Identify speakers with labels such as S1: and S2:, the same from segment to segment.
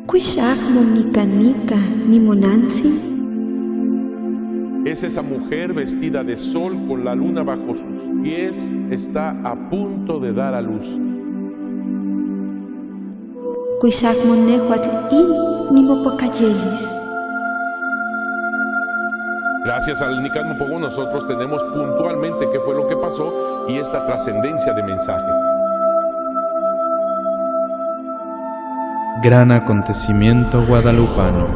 S1: Cuixac monica ni monanzi.
S2: Es esa mujer vestida de sol con la luna bajo sus pies, está a punto de dar a luz.
S1: Cuixac monehuatl ni mopacayelis.
S2: Gracias al Nican Mopogo nosotros tenemos puntualmente qué fue lo que pasó y esta trascendencia de mensaje.
S3: Gran acontecimiento guadalupano.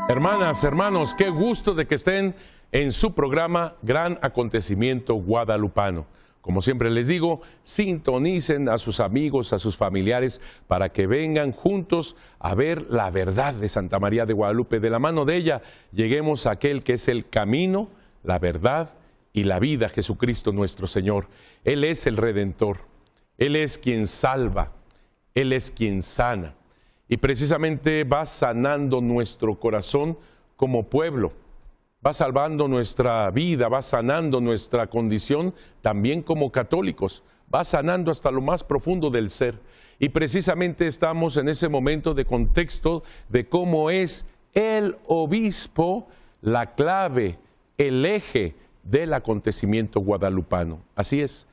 S2: Hermanas, hermanos, qué gusto de que estén en su programa Gran Acontecimiento Guadalupano. Como siempre les digo, sintonicen a sus amigos, a sus familiares, para que vengan juntos a ver la verdad de Santa María de Guadalupe. De la mano de ella, lleguemos a aquel que es el camino, la verdad y la vida, Jesucristo nuestro Señor. Él es el Redentor, Él es quien salva, Él es quien sana. Y precisamente va sanando nuestro corazón como pueblo. Va salvando nuestra vida, va sanando nuestra condición también como católicos, va sanando hasta lo más profundo del ser. Y precisamente estamos en ese momento de contexto de cómo es el obispo la clave, el eje del acontecimiento guadalupano. Así es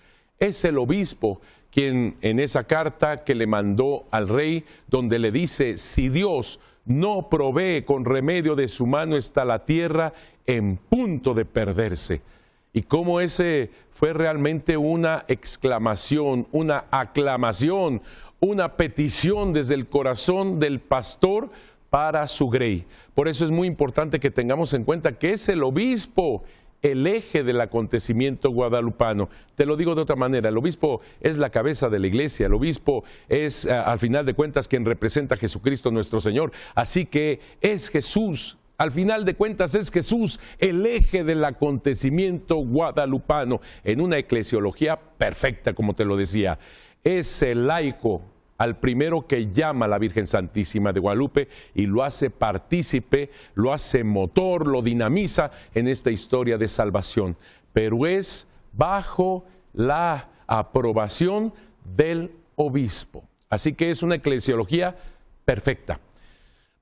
S2: el obispo quien en esa carta que le mandó al rey, donde le dice, si Dios no provee con remedio de su mano está la tierra en punto de perderse. Y cómo ese fue realmente una exclamación, una aclamación, una petición desde el corazón del pastor para su grey. Por eso es muy importante que tengamos en cuenta que es el obispo el eje del acontecimiento guadalupano. Te lo digo de otra manera, el obispo es la cabeza de la iglesia, el obispo es al final de cuentas quien representa a Jesucristo nuestro Señor, así que es Jesús, al final de cuentas es Jesús el eje del acontecimiento guadalupano, en una eclesiología perfecta, como te lo decía. Es el laico al primero que llama a la Virgen Santísima de Guadalupe y lo hace partícipe, lo hace motor, lo dinamiza en esta historia de salvación. Pero es bajo la aprobación del obispo. Así que es una eclesiología perfecta.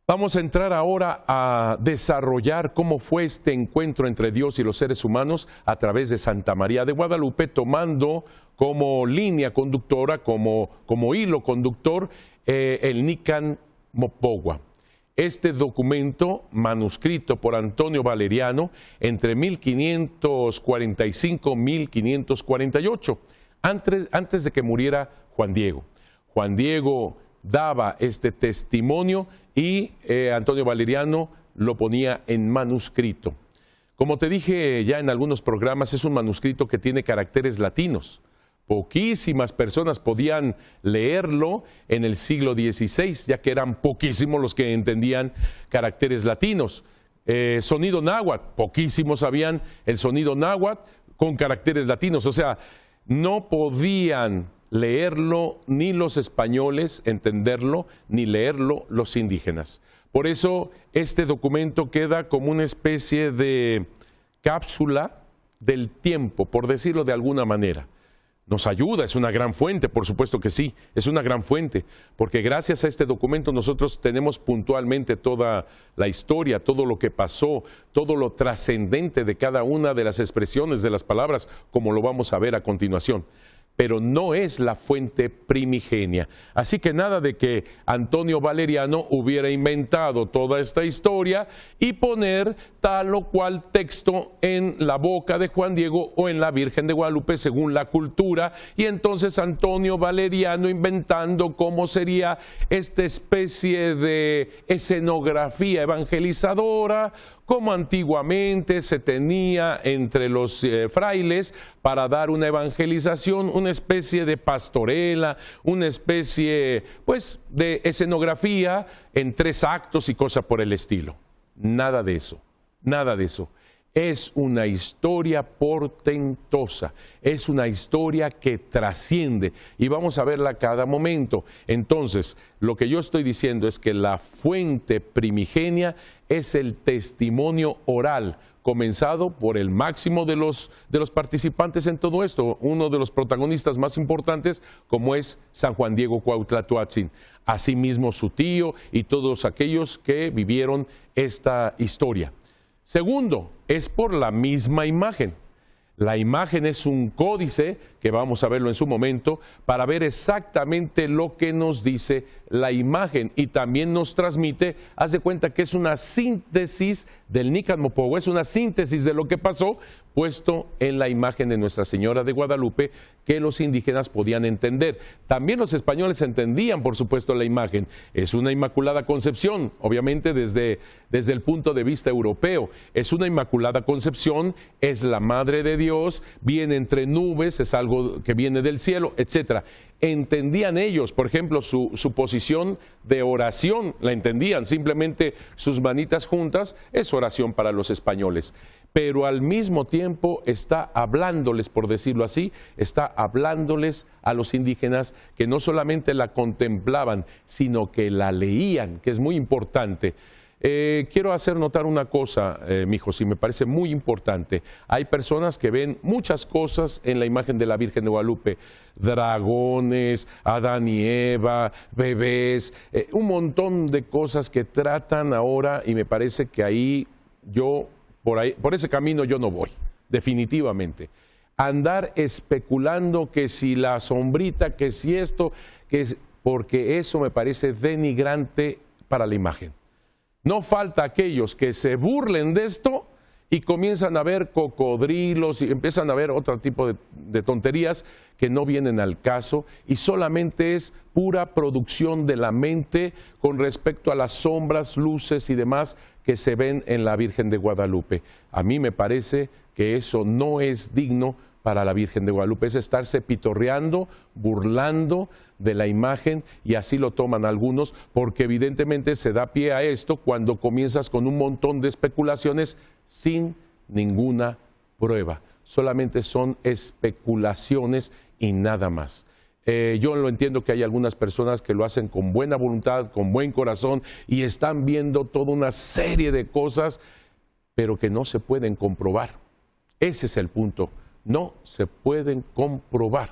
S2: Vamos a entrar ahora a desarrollar cómo fue este encuentro entre Dios y los seres humanos a través de Santa María de Guadalupe, tomando como línea conductora, como hilo conductor, el Nican Mopogo. Este documento, manuscrito por Antonio Valeriano entre 1545 y 1548, antes de que muriera Juan Diego. Juan Diego daba este testimonio y Antonio Valeriano lo ponía en manuscrito. Como te dije ya en algunos programas, es un manuscrito que tiene caracteres latinos. Poquísimas personas podían leerlo en el siglo XVI, ya que eran poquísimos los que entendían caracteres latinos. Sonido náhuatl, poquísimos sabían el sonido náhuatl con caracteres latinos, o sea, no podían leerlo ni los españoles, entenderlo, ni leerlo los indígenas. Por eso este documento queda como una especie de cápsula del tiempo, por decirlo de alguna manera. Nos ayuda, es una gran fuente, por supuesto que sí, es una gran fuente, porque gracias a este documento nosotros tenemos puntualmente toda la historia, todo lo que pasó, todo lo trascendente de cada una de las expresiones de las palabras, como lo vamos a ver a continuación. Pero no es la fuente primigenia. Así que nada de que Antonio Valeriano hubiera inventado toda esta historia y poner tal o cual texto en la boca de Juan Diego o en la Virgen de Guadalupe según la cultura, y entonces Antonio Valeriano inventando cómo sería esta especie de escenografía evangelizadora, como antiguamente se tenía entre los frailes para dar una evangelización, una especie de pastorela, una especie pues de escenografía en 3 actos y cosas por el estilo. Nada de eso, nada de eso. Es una historia portentosa, es una historia que trasciende y vamos a verla a cada momento. Entonces, lo que yo estoy diciendo es que la fuente primigenia es el testimonio oral comenzado por el máximo de los participantes en todo esto, uno de los protagonistas más importantes, como es San Juan Diego Cuauhtlatoatzin, asimismo su tío y todos aquellos que vivieron esta historia. Segundo, es por la misma imagen. La imagen es un códice, que vamos a verlo en su momento, para ver exactamente lo que nos dice la imagen y también nos transmite, haz de cuenta que es una síntesis del Nican Mopohua, es una síntesis de lo que pasó puesto en la imagen de Nuestra Señora de Guadalupe que los indígenas podían entender. También los españoles entendían, por supuesto, la imagen. Es una Inmaculada Concepción, obviamente desde el punto de vista europeo. Es una Inmaculada Concepción, es la Madre de Dios, viene entre nubes, es algo que viene del cielo, etc. Entendían ellos, por ejemplo, su posición de oración, la entendían, simplemente sus manitas juntas es oración para los españoles. Pero al mismo tiempo está hablándoles, por decirlo así, está hablándoles a los indígenas que no solamente la contemplaban, sino que la leían, que es muy importante. Quiero hacer notar una cosa, mijos, y me parece muy importante. Hay personas que ven muchas cosas en la imagen de la Virgen de Guadalupe, dragones, Adán y Eva, bebés, un montón de cosas que tratan ahora, y me parece que ahí por ese camino yo no voy, definitivamente. Andar especulando que si la sombrita, que si esto, porque eso me parece denigrante para la imagen. No falta aquellos que se burlen de esto y comienzan a ver cocodrilos y empiezan a ver otro tipo de tonterías que no vienen al caso y solamente es pura producción de la mente con respecto a las sombras, luces y demás que se ven en la Virgen de Guadalupe. A mí me parece que eso no es digno para la Virgen de Guadalupe, es estarse pitorreando, burlando de la imagen, y así lo toman algunos, porque evidentemente se da pie a esto cuando comienzas con un montón de especulaciones sin ninguna prueba. Solamente son especulaciones y nada más. Yo lo entiendo que hay algunas personas que lo hacen con buena voluntad, con buen corazón, y están viendo toda una serie de cosas, pero que no se pueden comprobar. Ese es el punto. No se pueden comprobar.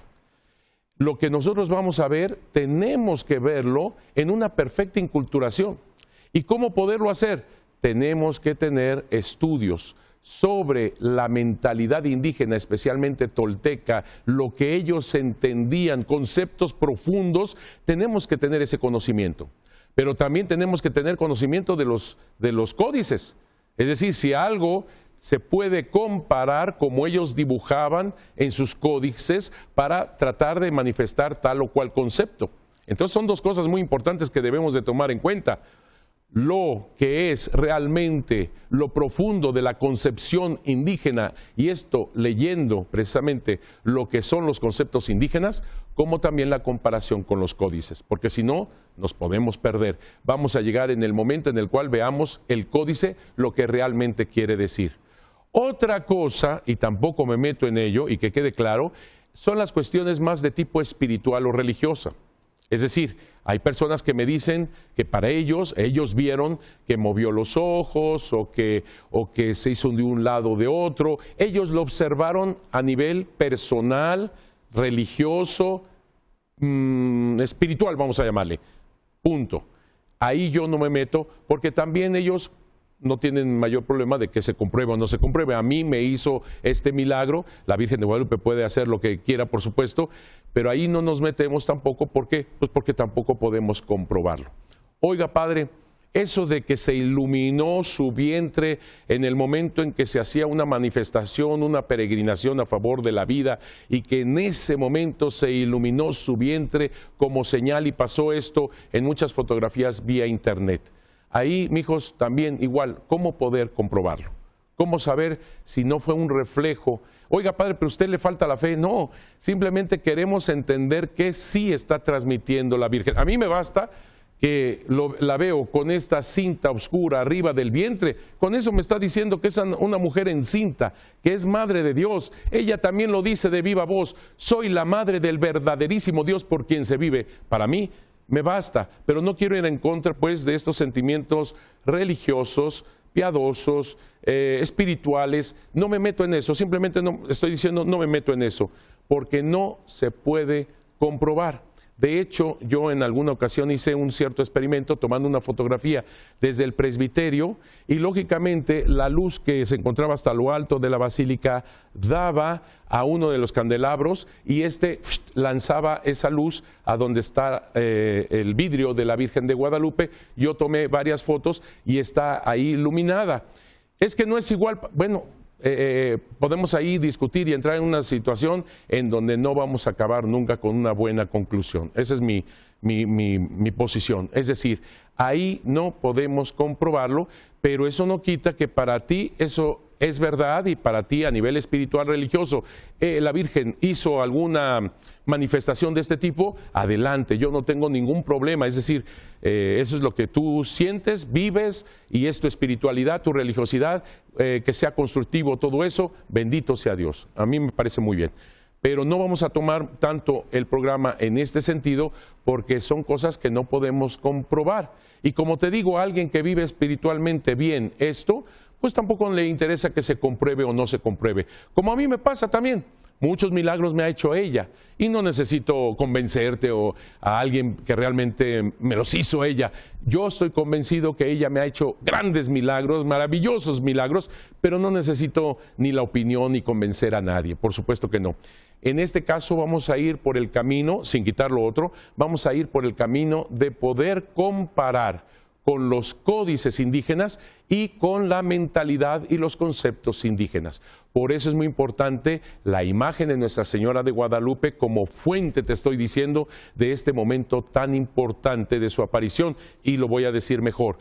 S2: Lo que nosotros vamos a ver, tenemos que verlo en una perfecta inculturación. ¿Y cómo poderlo hacer? Tenemos que tener estudios sobre la mentalidad indígena, especialmente tolteca, lo que ellos entendían, conceptos profundos. Tenemos que tener ese conocimiento. Pero también tenemos que tener conocimiento de los códices. Es decir, si algo se puede comparar como ellos dibujaban en sus códices para tratar de manifestar tal o cual concepto. Entonces son dos cosas muy importantes que debemos de tomar en cuenta. Lo que es realmente lo profundo de la concepción indígena, y esto leyendo precisamente lo que son los conceptos indígenas, como también la comparación con los códices, porque si no, nos podemos perder. Vamos a llegar en el momento en el cual veamos el códice, lo que realmente quiere decir. Otra cosa, y tampoco me meto en ello, y que quede claro, son las cuestiones más de tipo espiritual o religiosa. Es decir, hay personas que me dicen que para ellos vieron que movió los ojos o que se hizo de un lado o de otro. Ellos lo observaron a nivel personal, religioso, espiritual, vamos a llamarle. Punto. Ahí yo no me meto porque también ellos no tienen mayor problema de que se compruebe o no se compruebe. A mí me hizo este milagro, la Virgen de Guadalupe puede hacer lo que quiera, por supuesto, pero ahí no nos metemos tampoco. ¿Por qué? Pues porque tampoco podemos comprobarlo. Oiga, Padre, eso de que se iluminó su vientre en el momento en que se hacía una manifestación, una peregrinación a favor de la vida, y que en ese momento se iluminó su vientre como señal, y pasó esto en muchas fotografías vía internet. Ahí, mijos, también igual, ¿cómo poder comprobarlo? ¿Cómo saber si no fue un reflejo? Oiga, Padre, pero a usted le falta la fe. No, simplemente queremos entender que sí está transmitiendo la Virgen. A mí me basta que la veo con esta cinta oscura arriba del vientre. Con eso me está diciendo que es una mujer encinta, que es madre de Dios. Ella también lo dice de viva voz: soy la madre del verdaderísimo Dios por quien se vive. Para mí me basta, pero no quiero ir en contra pues de estos sentimientos religiosos, piadosos, espirituales. No me meto en eso, simplemente no, estoy diciendo no me meto en eso, porque no se puede comprobar. De hecho, yo en alguna ocasión hice un cierto experimento tomando una fotografía desde el presbiterio y lógicamente la luz que se encontraba hasta lo alto de la basílica daba a uno de los candelabros y lanzaba esa luz a donde está el vidrio de la Virgen de Guadalupe. Yo tomé varias fotos y está ahí iluminada. Es que no es igual, bueno, podemos ahí discutir y entrar en una situación en donde no vamos a acabar nunca con una buena conclusión. Esa es mi posición. Es decir, ahí no podemos comprobarlo, pero eso no quita que para ti eso es verdad y para ti a nivel espiritual religioso la Virgen hizo alguna manifestación de este tipo, adelante, yo no tengo ningún problema. Es decir, eso es lo que tú sientes, vives y es tu espiritualidad, tu religiosidad, que sea constructivo todo eso, bendito sea Dios. A mí me parece muy bien. Pero no vamos a tomar tanto el programa en este sentido porque son cosas que no podemos comprobar. Y como te digo, a alguien que vive espiritualmente bien esto, pues tampoco le interesa que se compruebe o no se compruebe. Como a mí me pasa también. Muchos milagros me ha hecho ella y no necesito convencerte o a alguien que realmente me los hizo ella. Yo estoy convencido que ella me ha hecho grandes milagros, maravillosos milagros, pero no necesito ni la opinión ni convencer a nadie, por supuesto que no. En este caso vamos a ir por el camino, sin quitar lo otro, vamos a ir por el camino de poder comparar con los códices indígenas y con la mentalidad y los conceptos indígenas. Por eso es muy importante la imagen de Nuestra Señora de Guadalupe como fuente, te estoy diciendo, de este momento tan importante de su aparición. Y lo voy a decir mejor,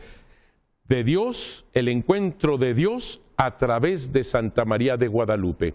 S2: de Dios, el encuentro de Dios a través de Santa María de Guadalupe.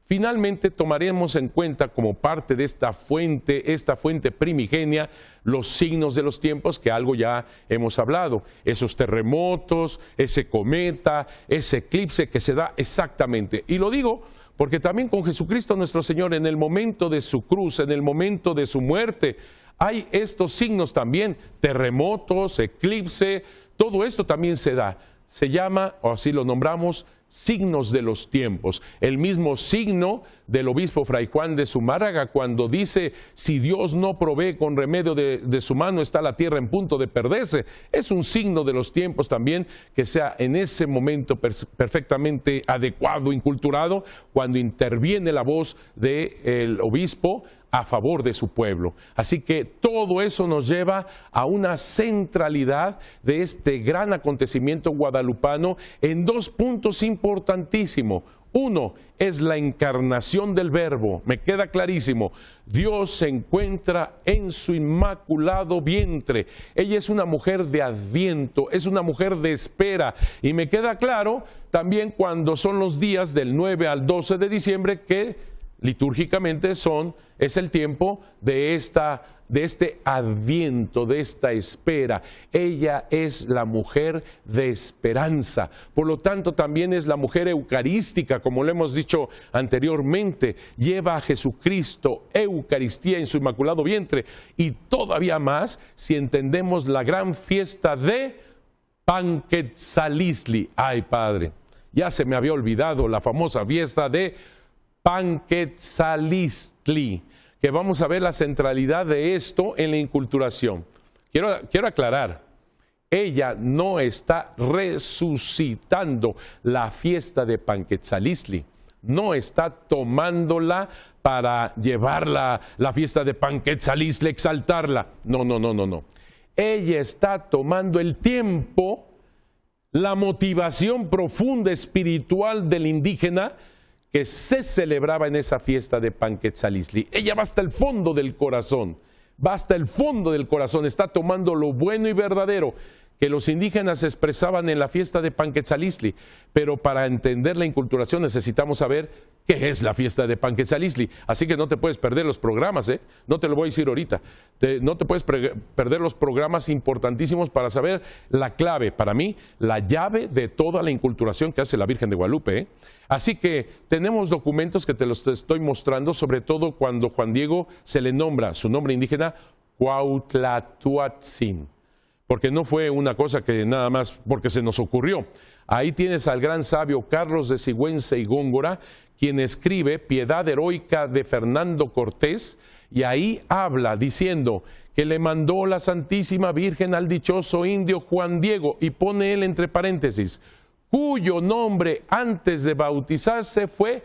S2: Finalmente tomaremos en cuenta como parte de esta fuente primigenia, los signos de los tiempos, que algo ya hemos hablado, esos terremotos, ese cometa, ese eclipse que se da exactamente. Y lo digo porque también con Jesucristo nuestro Señor, en el momento de su cruz, en el momento de su muerte, hay estos signos también, terremotos, eclipse, todo esto también se da. Se llama, o así lo nombramos, signos de los tiempos. El mismo signo del obispo Fray Juan de Zumárraga cuando dice, si Dios no provee con remedio de su mano, está la tierra en punto de perderse. Es un signo de los tiempos también que sea en ese momento perfectamente adecuado, inculturado, cuando interviene la voz del obispo a favor de su pueblo. Así que todo eso nos lleva a una centralidad de este gran acontecimiento guadalupano en dos puntos importantísimos. Uno es la encarnación del Verbo, me queda clarísimo. Dios se encuentra en su inmaculado vientre. Ella es una mujer de adviento, es una mujer de espera. Y me queda claro también cuando son los días del 9 al 12 de diciembre que litúrgicamente es el tiempo de este adviento, de esta espera. Ella es la mujer de esperanza, por lo tanto también es la mujer eucarística, como lo hemos dicho anteriormente, lleva a Jesucristo, Eucaristía en su inmaculado vientre, y todavía más si entendemos la gran fiesta de Panquetzalistli. Ay, Padre, ya se me había olvidado la famosa fiesta de Panquetzalistli, que vamos a ver la centralidad de esto en la inculturación. Quiero aclarar, ella no está resucitando la fiesta de Panquetzalistli, no está tomándola para llevarla, la fiesta de Panquetzalistli, exaltarla. No. Ella está tomando el tiempo, la motivación profunda espiritual del indígena que se celebraba en esa fiesta de Panquetzalistli. Ella va hasta el fondo del corazón, está tomando lo bueno y verdadero que los indígenas expresaban en la fiesta de Panquetzalistli, pero para entender la inculturación necesitamos saber qué es la fiesta de Panquetzalistli. Así que no te puedes perder los programas, no te lo voy a decir ahorita, no te puedes perder los programas importantísimos para saber la clave, para mí, la llave de toda la inculturación que hace la Virgen de Guadalupe. Así que tenemos documentos que te los estoy mostrando, sobre todo cuando Juan Diego se le nombra su nombre indígena Cuauhtlatoatzin, porque no fue una cosa que nada más porque se nos ocurrió. Ahí tienes al gran sabio Carlos de Sigüenza y Góngora, quien escribe Piedad heroica de Fernando Cortés, y ahí habla diciendo que le mandó la Santísima Virgen al dichoso indio Juan Diego, y pone él entre paréntesis, cuyo nombre antes de bautizarse fue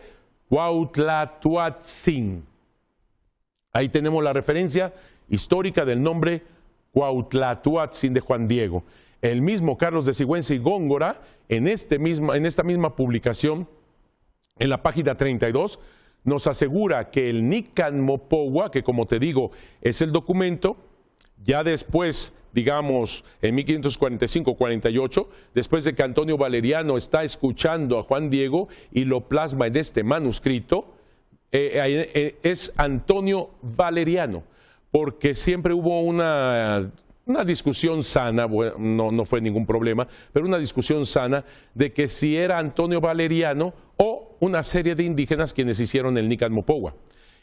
S2: Cuauhtlatoatzin. Ahí tenemos la referencia histórica del nombre Cuauhtlatoatzin de Juan Diego. El mismo Carlos de Sigüenza y Góngora, en esta misma publicación, en la página 32, nos asegura que el Nican Mopogua, que como te digo es el documento, ya después, digamos, en 1545-48, después de que Antonio Valeriano está escuchando a Juan Diego y lo plasma en este manuscrito, es Antonio Valeriano, porque siempre hubo una discusión sana, bueno, no fue ningún problema, pero una discusión sana de que si era Antonio Valeriano o una serie de indígenas quienes hicieron el Nican Mopogua.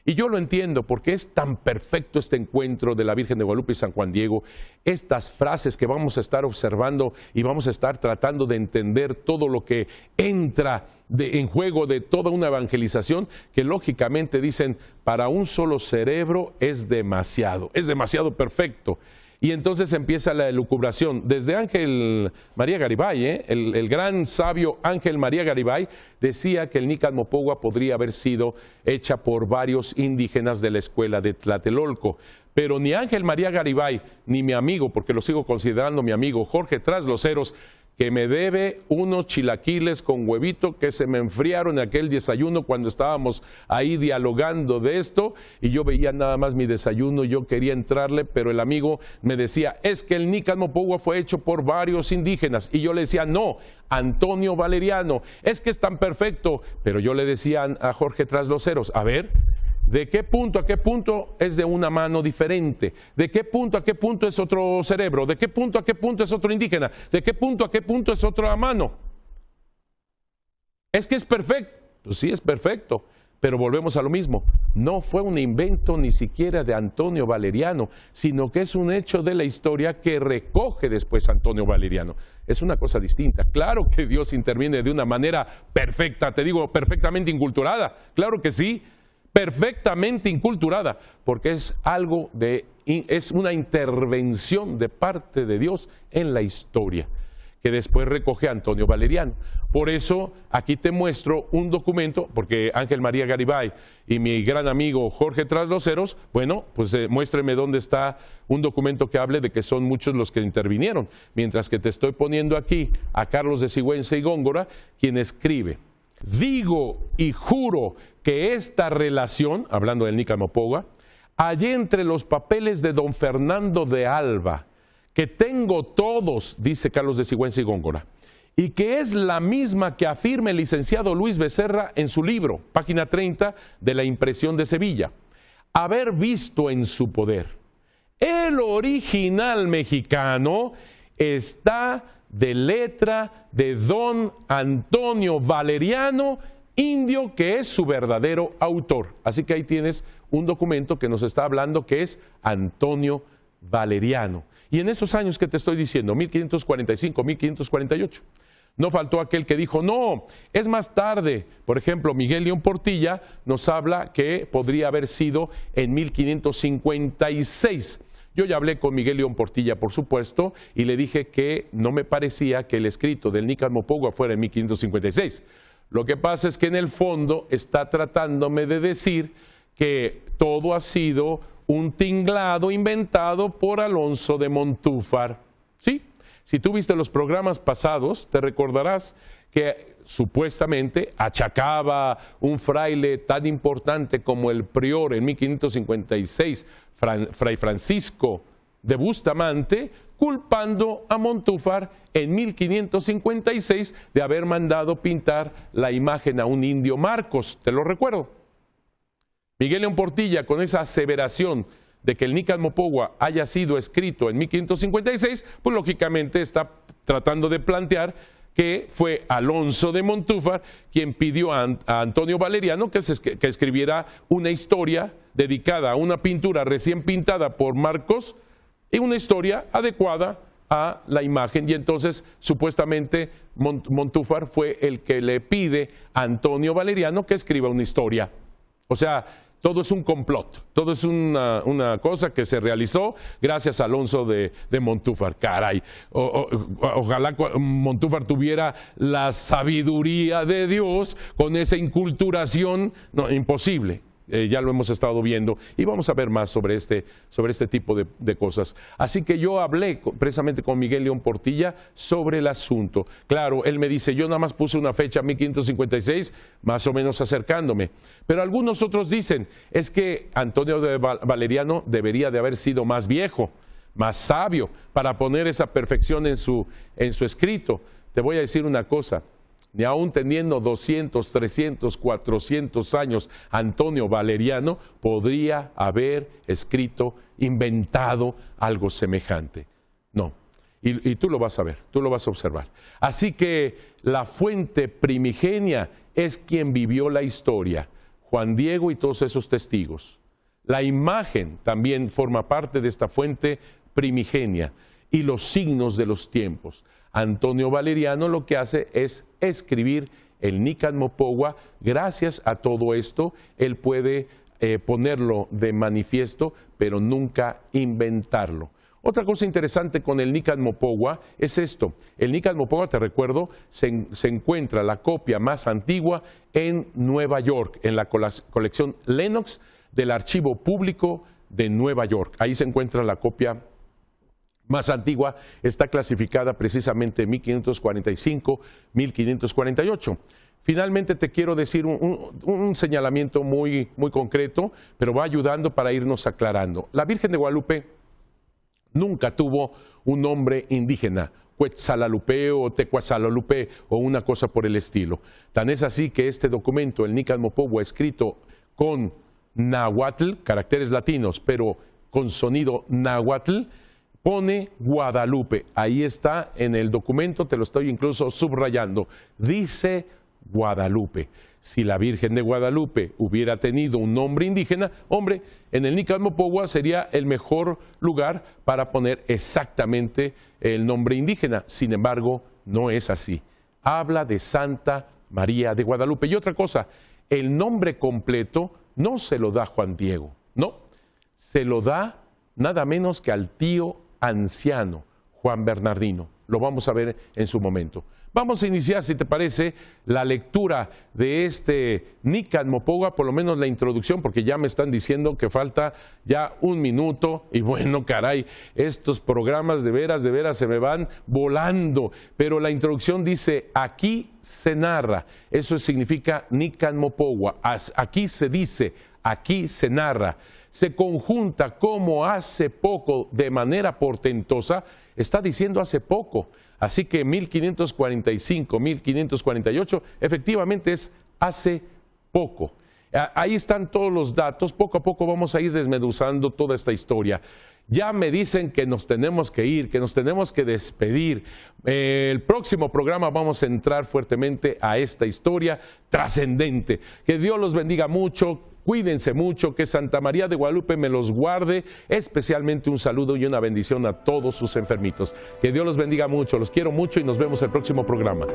S2: Y yo lo entiendo porque es tan perfecto este encuentro de la Virgen de Guadalupe y San Juan Diego, estas frases que vamos a estar observando y vamos a estar tratando de entender todo lo que entra en juego de toda una evangelización, que lógicamente dicen, para un solo cerebro es demasiado perfecto. Y entonces empieza la elucubración. Desde Ángel María Garibay, el gran sabio Ángel María Garibay, decía que el Nican Mopogua podría haber sido hecha por varios indígenas de la escuela de Tlatelolco. Pero ni Ángel María Garibay, ni mi amigo, porque lo sigo considerando mi amigo, Jorge Trasloceros, que me debe unos chilaquiles con huevito que se me enfriaron en aquel desayuno cuando estábamos ahí dialogando de esto, y yo veía nada más mi desayuno, yo quería entrarle, pero el amigo me decía, es que el Nican Mopogua fue hecho por varios indígenas, y yo le decía, no, Antonio Valeriano, es que es tan perfecto, pero yo le decía a Jorge Trasloceros, a ver, ¿de qué punto a qué punto es de una mano diferente? ¿De qué punto a qué punto es otro cerebro? ¿De qué punto a qué punto es otro indígena? ¿De qué punto a qué punto es otra mano? Es que es perfecto. Pues sí, es perfecto, pero volvemos a lo mismo. No fue un invento ni siquiera de Antonio Valeriano, sino que es un hecho de la historia que recoge después Antonio Valeriano. Es una cosa distinta. Claro que Dios interviene de una manera perfecta, te digo, perfectamente inculturada. Claro que sí. Perfectamente inculturada, porque es una intervención de parte de Dios en la historia, que después recoge Antonio Valeriano. Por eso aquí te muestro un documento, porque Ángel María Garibay y mi gran amigo Jorge Trasloceros, bueno, pues muéstreme dónde está un documento que hable de que son muchos los que intervinieron, mientras que te estoy poniendo aquí a Carlos de Sigüenza y Góngora, quien escribe, digo y juro que esta relación, hablando del Nican Mopogua, hallé entre los papeles de don Fernando de Alba, que tengo todos, dice Carlos de Sigüenza y Góngora, y que es la misma que afirma el licenciado Luis Becerra en su libro, página 30 de la Impresión de Sevilla, haber visto en su poder. El original mexicano está de letra de don Antonio Valeriano, indio, que es su verdadero autor. Así que ahí tienes un documento que nos está hablando que es Antonio Valeriano. Y en esos años que te estoy diciendo, 1545, 1548, no faltó aquel que dijo, no, es más tarde. Por ejemplo, Miguel León Portilla nos habla que podría haber sido en 1556. Yo ya hablé con Miguel León Portilla, por supuesto, y le dije que no me parecía que el escrito del Nican Mopogua fuera en 1556. Lo que pasa es que en el fondo está tratándome de decir que todo ha sido un tinglado inventado por Alonso de Montúfar. ¿Sí? Si tú viste los programas pasados, te recordarás que supuestamente achacaba un fraile tan importante como el prior en 1556, Fray Francisco de Bustamante, culpando a Montúfar en 1556 de haber mandado pintar la imagen a un indio Marcos, te lo recuerdo. Miguel León Portilla, con esa aseveración de que el Nican Mopogua haya sido escrito en 1556, pues lógicamente está tratando de plantear que fue Alonso de Montúfar quien pidió a Antonio Valeriano que escribiera una historia dedicada a una pintura recién pintada por Marcos, y una historia adecuada a la imagen y entonces supuestamente Montúfar fue el que le pide a Antonio Valeriano que escriba una historia. O sea, todo es un complot, todo es una cosa que se realizó gracias a Alonso de Montúfar. Caray, ojalá Montúfar tuviera la sabiduría de Dios con esa inculturación. No, imposible. Ya lo hemos estado viendo y vamos a ver más sobre este tipo de cosas. Así que yo hablé precisamente con Miguel León Portilla sobre el asunto. Claro, él me dice, yo nada más puse una fecha 1556, más o menos acercándome. Pero algunos otros dicen, es que Antonio de Valeriano debería de haber sido más viejo, más sabio, para poner esa perfección en su escrito. Te voy a decir una cosa. Ni aún teniendo 200, 300, 400 años, Antonio Valeriano podría haber escrito, inventado algo semejante. No, y tú lo vas a ver, tú lo vas a observar. Así que la fuente primigenia es quien vivió la historia, Juan Diego y todos esos testigos. La imagen también forma parte de esta fuente primigenia y los signos de los tiempos. Antonio Valeriano lo que hace es escribir el Nican Mopogua. Gracias a todo esto, él puede ponerlo de manifiesto, pero nunca inventarlo. Otra cosa interesante con el Nican Mopogua es esto. El Nican Mopogua, te recuerdo, se encuentra la copia más antigua en Nueva York, en la colección Lenox del Archivo Público de Nueva York. Ahí se encuentra la copia más antigua, está clasificada precisamente en 1545, 1548. Finalmente te quiero decir un señalamiento muy concreto, pero va ayudando para irnos aclarando. La Virgen de Guadalupe nunca tuvo un nombre indígena, Quetzalalupe o Tecuatzalalupe o una cosa por el estilo. Tan es así que este documento, el Nican Mopogua, escrito con náhuatl, caracteres latinos, pero con sonido náhuatl, pone Guadalupe. Ahí está en el documento, te lo estoy incluso subrayando. Dice Guadalupe. Si la Virgen de Guadalupe hubiera tenido un nombre indígena, hombre, en el Nican Mopogua sería el mejor lugar para poner exactamente el nombre indígena. Sin embargo, no es así. Habla de Santa María de Guadalupe. Y otra cosa, el nombre completo no se lo da Juan Diego, no, se lo da nada menos que al tío anciano, Juan Bernardino. Lo vamos a ver en su momento. Vamos a iniciar, si te parece, la lectura de este Nican Mopogua, por lo menos la introducción, porque ya me están diciendo que falta ya un minuto, y bueno, caray, estos programas de veras se me van volando, pero la introducción dice, aquí se narra, eso significa Nican Mopogua, aquí se dice, aquí se narra, se conjunta como hace poco de manera portentosa, está diciendo hace poco, así que 1545, 1548, efectivamente es hace poco. Ahí están todos los datos, poco a poco vamos a ir desmenuzando toda esta historia. Ya me dicen que nos tenemos que ir, que nos tenemos que despedir. El próximo programa vamos a entrar fuertemente a esta historia trascendente. Que Dios los bendiga mucho. Cuídense mucho, que Santa María de Guadalupe me los guarde, especialmente un saludo y una bendición a todos sus enfermitos. Que Dios los bendiga mucho, los quiero mucho y nos vemos el próximo programa.